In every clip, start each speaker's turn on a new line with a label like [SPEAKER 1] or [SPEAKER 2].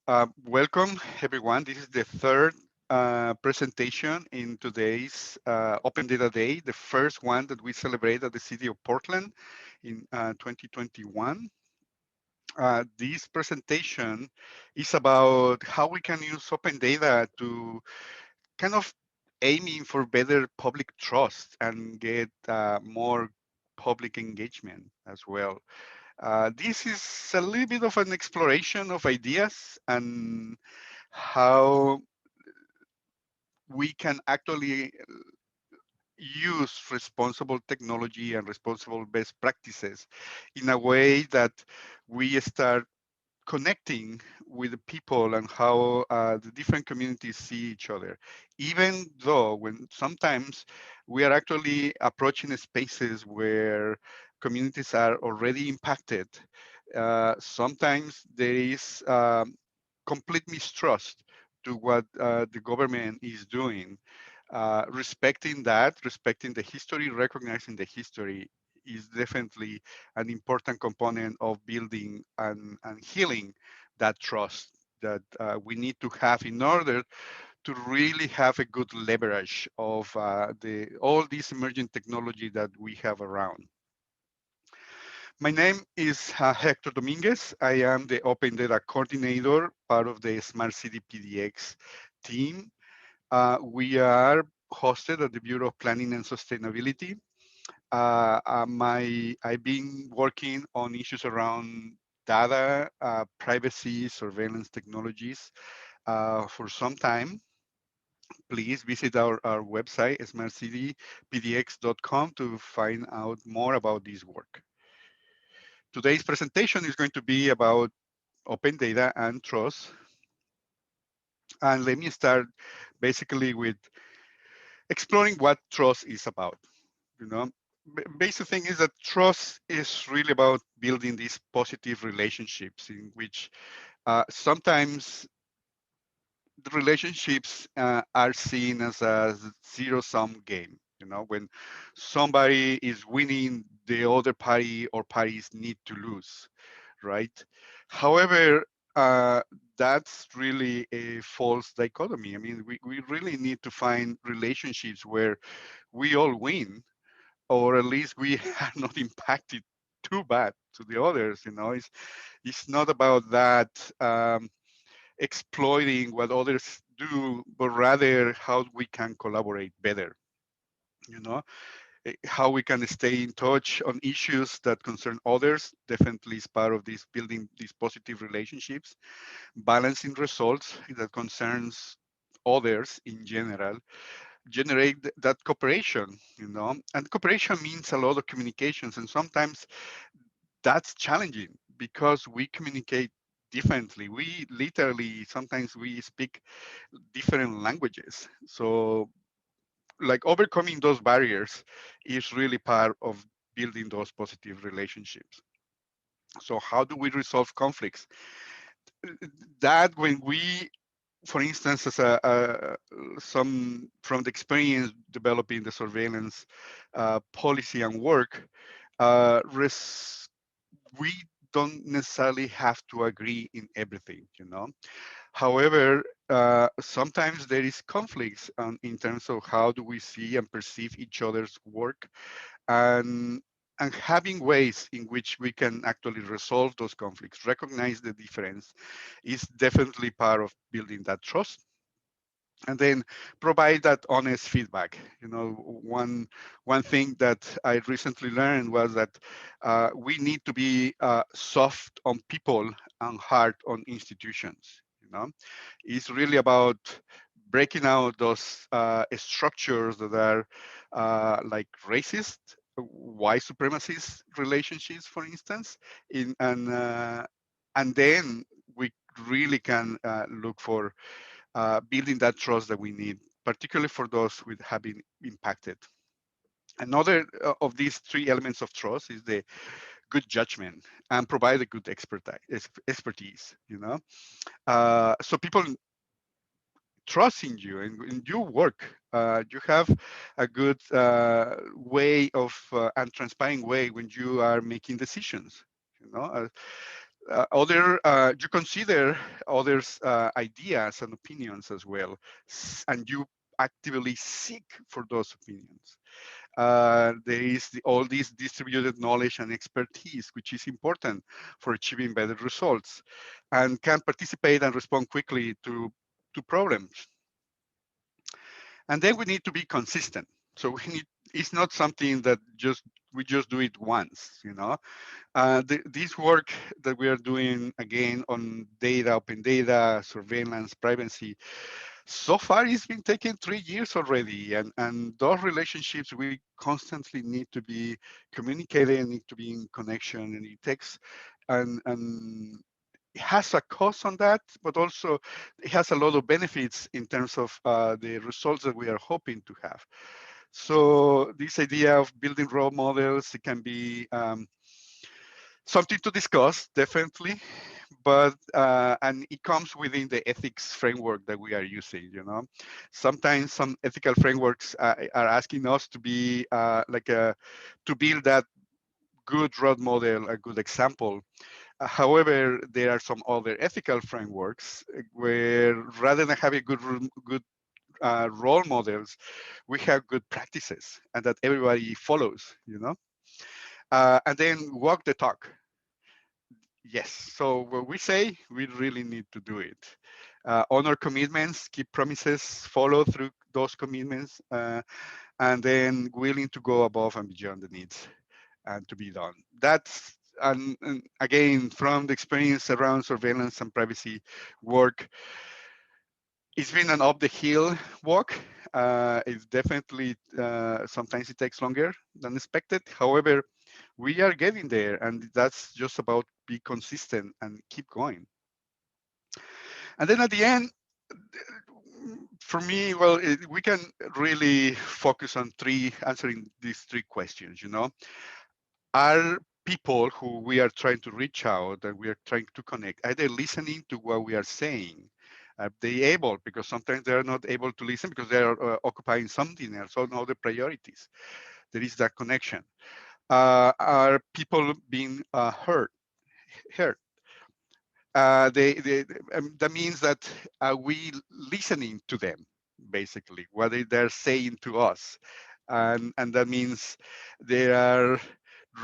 [SPEAKER 1] Welcome, everyone. This is the third presentation in today's Open Data Day, the first one that we celebrate at the City of Portland in 2021. This presentation is about how we can use open data to kind of aiming for better public trust and get more public engagement as well. This is a little bit of an exploration of ideas and how we can actually use responsible technology and responsible best practices in a way that we start connecting with the people and how the different communities see each other, even though when sometimes we are actually approaching spaces where communities are already impacted. Sometimes there is complete mistrust to what the government is doing. Respecting that, respecting the history, recognizing the history is definitely an important component of building and healing that trust that we need to have in order to really have a good leverage of the all this emerging technology that we have around. My name is Hector Dominguez. I am the Open Data Coordinator, part of the Smart City PDX team. We are hosted at the Bureau of Planning and Sustainability. I've been working on issues around data, privacy, surveillance technologies for some time. Please visit our website, smartcitypdx.com, to find out more about this work. Today's presentation is going to be about open data and trust. And let me start basically with exploring what trust is about. You know, basic thing is that trust is really about building these positive relationships in which sometimes the relationships are seen as a zero-sum game. You know, when somebody is winning, the other party or parties need to lose, right? However, uh, that's really a false dichotomy. I mean, we really need to find relationships where we all win, or at least we are not impacted too bad to the others. You know, it's not about that exploiting what others do, but rather how we can collaborate better. You know, how we can stay in touch on issues that concern others definitely is part of this building these positive relationships. Balancing results that concerns others in general generate that cooperation, you know, and cooperation means a lot of communications, and sometimes that's challenging because we communicate differently. We literally sometimes we speak different languages. So like overcoming those barriers is really part of building those positive relationships. So how do we resolve conflicts? That when we, for instance, as some from the experience developing the surveillance policy and work, res- we don't necessarily have to agree in everything, you know. However, sometimes there is conflicts in terms of how do we see and perceive each other's work, and and having ways in which we can actually resolve those conflicts, recognize the difference, is definitely part of building that trust. And then provide that honest feedback. You know, one thing that I recently learned was that we need to be soft on people and hard on institutions. You know, it's really about breaking out those structures that are like racist, white supremacist relationships, for instance, in and then we really can look for building that trust that we need, particularly for those who have been impacted. Another of these three elements of trust is the good judgment and provide a good expertise. You know, so people trust in you and in your work. You have a good way of and transparent way when you are making decisions. You know, You consider others' ideas and opinions as well, and you actively seek for those opinions. There is all this distributed knowledge and expertise, which is important for achieving better results, and can participate and respond quickly to problems. And then we need to be consistent. So it's not something that we just do it once, you know. This work that we are doing again on data, open data, surveillance, privacy, so far it's been taking 3 years already, and those relationships we constantly need to be communicated, need to be in connection, and it takes and it has a cost on that, but also it has a lot of benefits in terms of the results that we are hoping to have. So this idea of building role models, it can be something to discuss, definitely, but and it comes within the ethics framework that we are using. You know, sometimes some ethical frameworks are asking us to be to build that good role model, a good example. However, there are some other ethical frameworks where rather than having good role models, we have good practices and that everybody follows. You know, and then walk the talk. Yes. So what we say, we really need to do it. Honor commitments, keep promises, follow through those commitments, and then willing to go above and beyond the needs and to be done. That's and again from the experience around surveillance and privacy work, it's been an up the hill walk. It's definitely sometimes it takes longer than expected. However, we are getting there, and that's just about be consistent and keep going. And then at the end, for me, well, we can really focus on answering these three questions. You know, are people who we are trying to reach out and we are trying to connect, are they listening to what we are saying? Are they able? Because sometimes they are not able to listen because they are occupying something else or other priorities. There is that connection. Are people being heard? That means that we listening to them, basically, what they're saying to us. And that means they are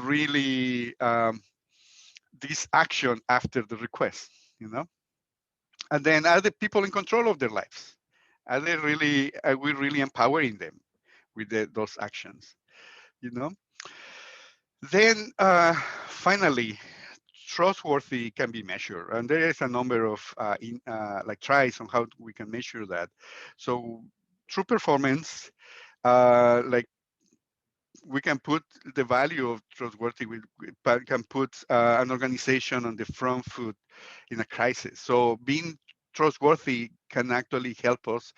[SPEAKER 1] really this action after the request, you know? And then are the people in control of their lives? Are we really empowering them with those actions, you know? Then finally, trustworthy can be measured, and there is a number of like tries on how we can measure that. So true performance, like we can put the value of trustworthy. Can put an organization on the front foot in a crisis. So being trustworthy can actually help us,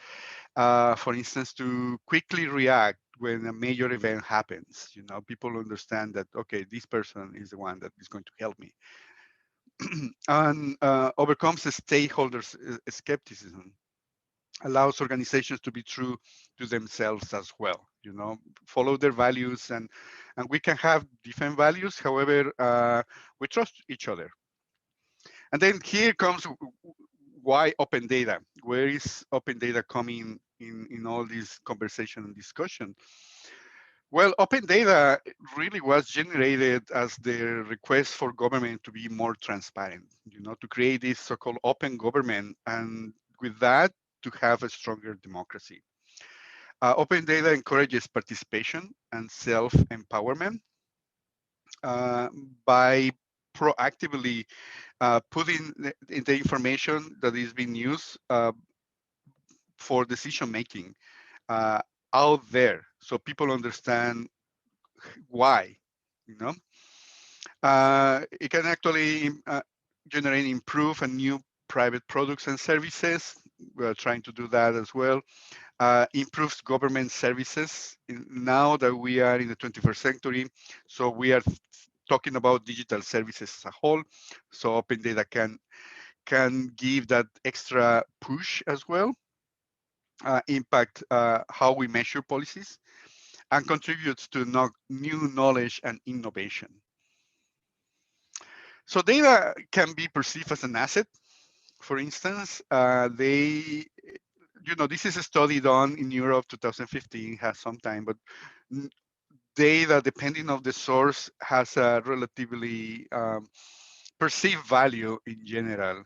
[SPEAKER 1] for instance, to quickly react when a major event happens. You know, people understand that okay, this person is the one that is going to help me, and overcomes the stakeholders' skepticism, allows organizations to be true to themselves as well. You know, follow their values, and we can have different values. However, we trust each other. And then here comes why open data. Where is open data coming in all this conversation and discussion? Well, open data really was generated as the request for government to be more transparent, you know, to create this so-called open government, and with that, to have a stronger democracy. Open data encourages participation and self-empowerment uh, by proactively putting the information that is being used for decision making uh, out there, so people understand why. You know, it can actually generate, improve, and new private products and services. We are trying to do that as well. Improves government services now that we are in the 21st century. So we are talking about digital services as a whole. So open data can give that extra push as well, impact how we measure policies, and contributes to new knowledge and innovation. So data can be perceived as an asset. For instance, this is a study done in Europe, 2015, has some time, but data, depending on the source, has a relatively perceived value in general.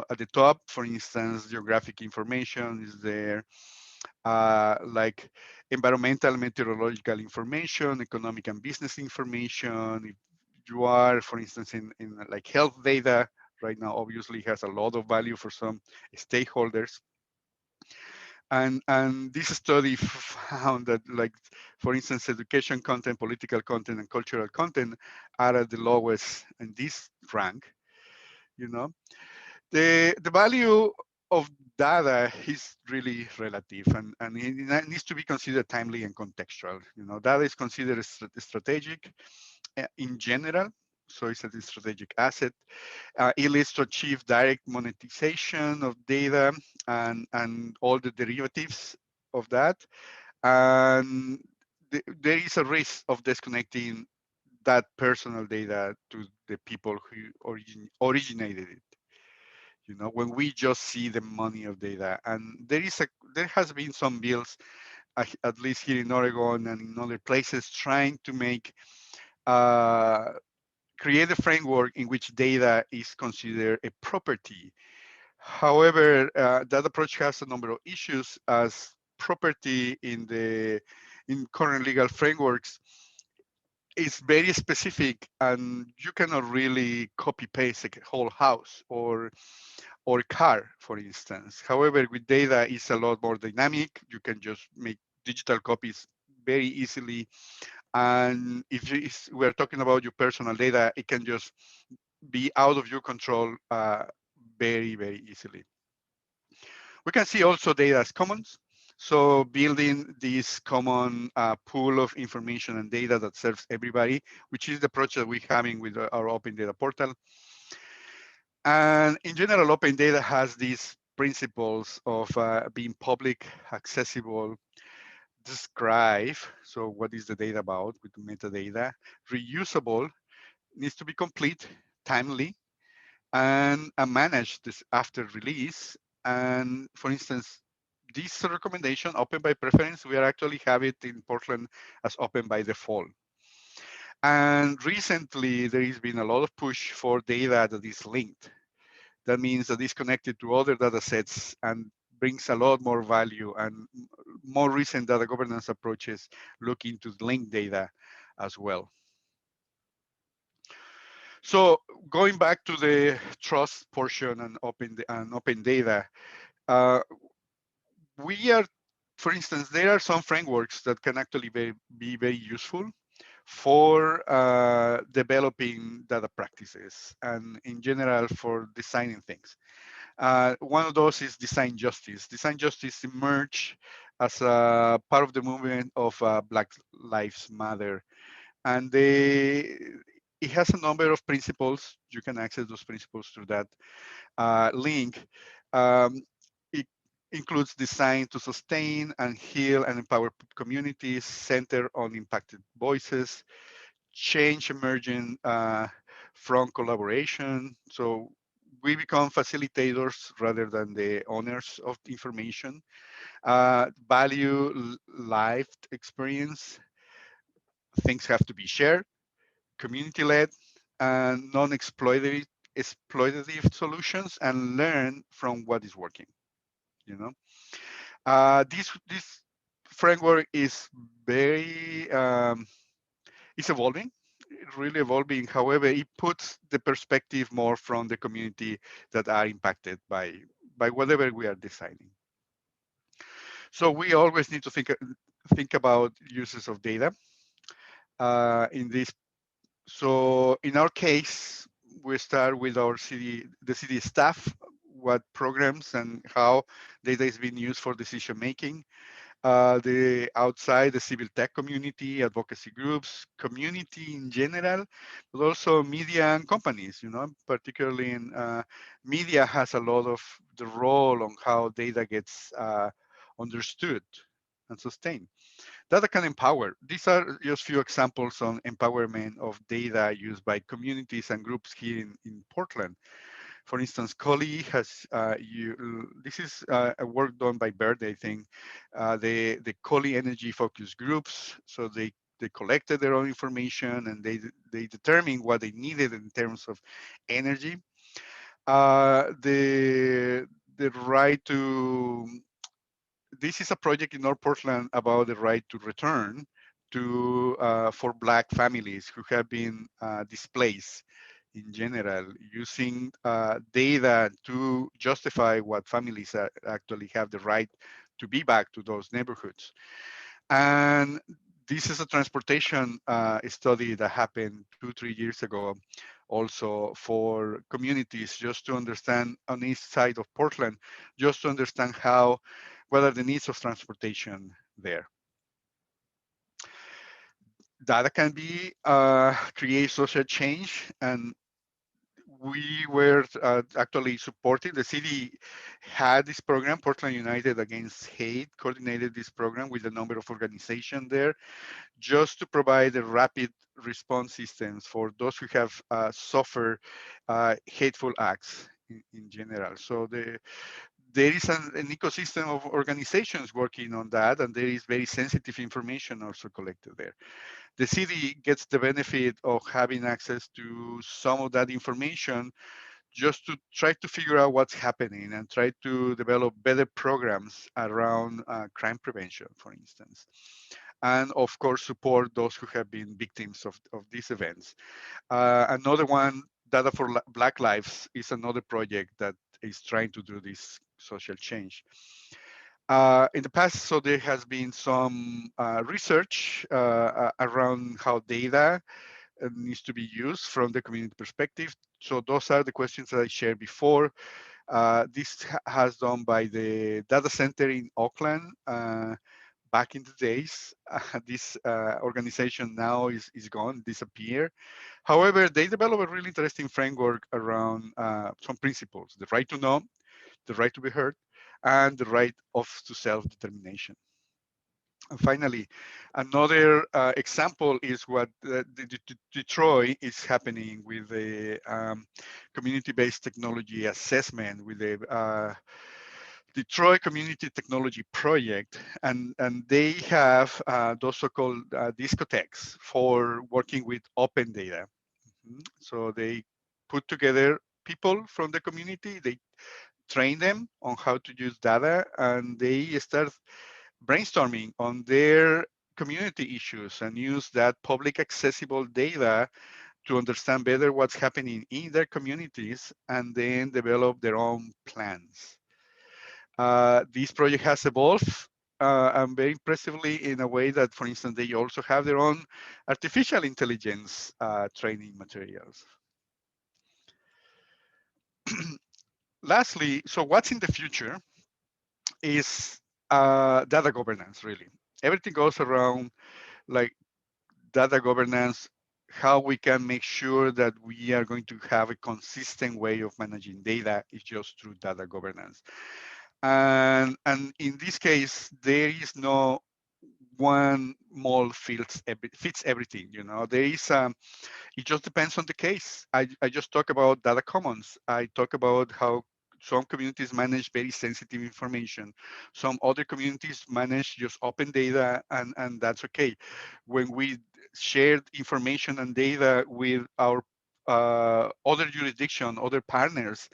[SPEAKER 1] At the top, for instance, geographic information is there, like environmental meteorological information, economic and business information. If you are, for instance, in like health data, right now obviously has a lot of value for some stakeholders. And this study found that, like, for instance, education content, political content, and cultural content are at the lowest in this rank. You know, the value of data is really relative, and it needs to be considered timely and contextual. Data is considered strategic in general, so it's a strategic asset. It leads to achieve direct monetization of data and all the derivatives of that. And there is a risk of disconnecting that personal data to the people who originated it. When we just see the money of data, and there has been some bills, at least here in Oregon and in other places, trying to uh, create a framework in which data is considered a property. However, that approach has a number of issues, as property in current legal frameworks is very specific, and you cannot really copy paste a whole house or car, for instance. However, with data, it's a lot more dynamic. You can just make digital copies very easily. And if we're talking about your personal data, it can just be out of your control very, very easily. We can see also data as commons. So building this common pool of information and data that serves everybody, which is the approach that we're having with our open data portal. And in general, open data has these principles of being public, accessible, describe, so what is the data about with the metadata, reusable, needs to be complete, timely, and manage this after release. And for instance, this recommendation, open by preference, we are actually have it in Portland as open by default. And recently, there has been a lot of push for data that is linked. That means that it's connected to other data sets and brings a lot more value. And more recent data governance approaches look into linked data as well. So going back to the trust portion and open data, uh, we are, for instance, there are some frameworks that can actually be very useful for developing data practices and in general for designing things. One of those is design justice. Design justice emerged as a part of the movement of Black Lives Matter, and it has a number of principles. You can access those principles through that link. Um, it includes design to sustain and heal and empower communities, center on impacted voices, change emerging from collaboration. So we become facilitators rather than the owners of the information. Value lived experience. Things have to be shared, community-led, and non-exploitative solutions, and learn from what is working. You know, this framework is very it's evolving, really evolving. However, it puts the perspective more from the community that are impacted by whatever we are designing. So we always need to think about uses of data in this. So in our case, we start with the city staff, what programs and how data is being used for decision making. The outside, the civil tech community, advocacy groups, community in general, but also media and companies. Particularly in media has a lot of the role on how data gets understood and sustained. Data can empower. These are just few examples on empowerment of data used by communities and groups here in Portland. For instance, Collie has this is a work done by Bird, I think, the Collie energy focus groups. So they collected their own information and they determined what they needed in terms of energy. The right to This is a project in North Portland about the right to return to for Black families who have been displaced in general, using data to justify what families actually have the right to be back to those neighborhoods. And this is a transportation study that happened 2, 3 years ago, also for communities, just to understand on east side of Portland, just to understand what are the needs of transportation there. Data can be create social change, and we were actually supporting. The city had this program, Portland United Against Hate, coordinated this program with a number of organizations there, just to provide a rapid response systems for those who have suffered hateful acts in general. So there is an ecosystem of organizations working on that, and there is very sensitive information also collected there. The city gets the benefit of having access to some of that information just to try to figure out what's happening and try to develop better programs around crime prevention, for instance. And of course, support those who have been victims of these events. Another one, Data for Black Lives, is another project that is trying to do this social change. In the past, so there has been some research around how data needs to be used from the community perspective. So those are the questions that I shared before. This has done by the data center in Auckland back in the days. This organization now is gone, disappeared. However, they developed a really interesting framework around some principles: the right to know, the right to be heard, and the right of to self-determination. And finally, another example is what Detroit is happening with the community-based technology assessment with the Detroit Community Technology Project, and they have those so-called discotheques for working with open data. So they put together people from the community, they train them on how to use data, and they start brainstorming on their community issues and use that public accessible data to understand better what's happening in their communities and then develop their own plans. This project has evolved and very impressively in a way that, for instance, they also have their own artificial intelligence training materials. Lastly, so what's in the future is data governance, really. Everything goes around like data governance, how we can make sure that we are going to have a consistent way of managing data is just through data governance. And in this case, there is no one mold fits everything. You know, there is it just depends on the case. I just talk about data commons. I talk about how some communities manage very sensitive information. Some other communities manage just open data, and that's okay. When we share information and data with our other jurisdiction, other partners,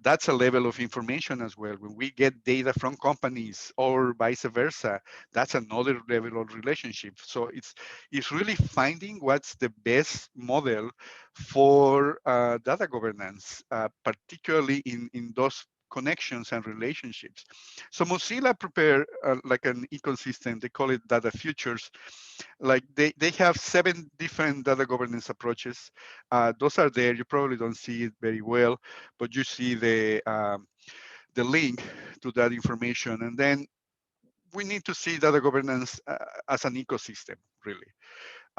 [SPEAKER 1] that's a level of information as well. When we get data from companies or vice versa, that's another level of relationship. So it's really finding what's the best model for data governance, particularly in those connections and relationships. So Mozilla prepare like an ecosystem. They call it data futures. Like they have 7 different data governance approaches. Those are there. You probably don't see it very well, but you see the link to that information. And then we need to see data governance as an ecosystem, really.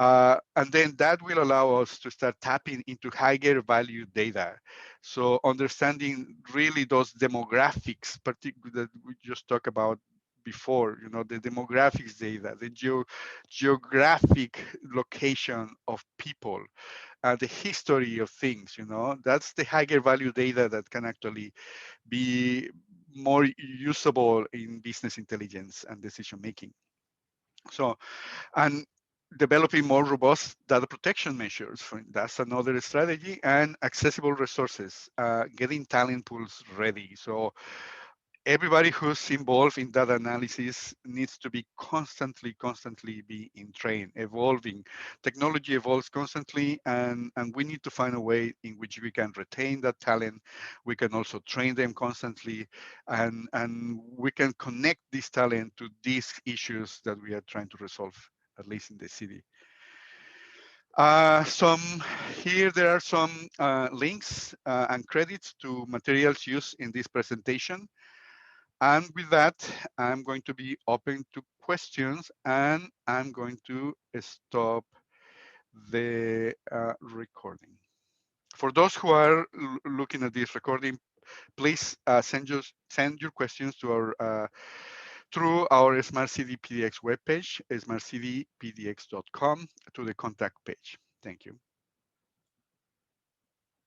[SPEAKER 1] And then that will allow us to start tapping into higher value data. So understanding really those demographics, particularly that we just talked about before, the demographics data, the geographic location of people, the history of things, that's the higher value data that can actually be more usable in business intelligence and decision making. So, and developing more robust data protection measures. That's another strategy, and accessible resources, getting talent pools ready. So everybody who's involved in data analysis needs to be constantly be in train, evolving. Technology evolves constantly, and we need to find a way in which we can retain that talent. We can also train them constantly, and we can connect this talent to these issues that we are trying to resolve, at least in the city. Some here there are some links and credits to materials used in this presentation. And with that, I'm going to be open to questions, and I'm going to stop the recording. For those who are looking at this recording, please send your questions to our through our Smart City PDX webpage, smartcitypdx.com, to the contact page. Thank you.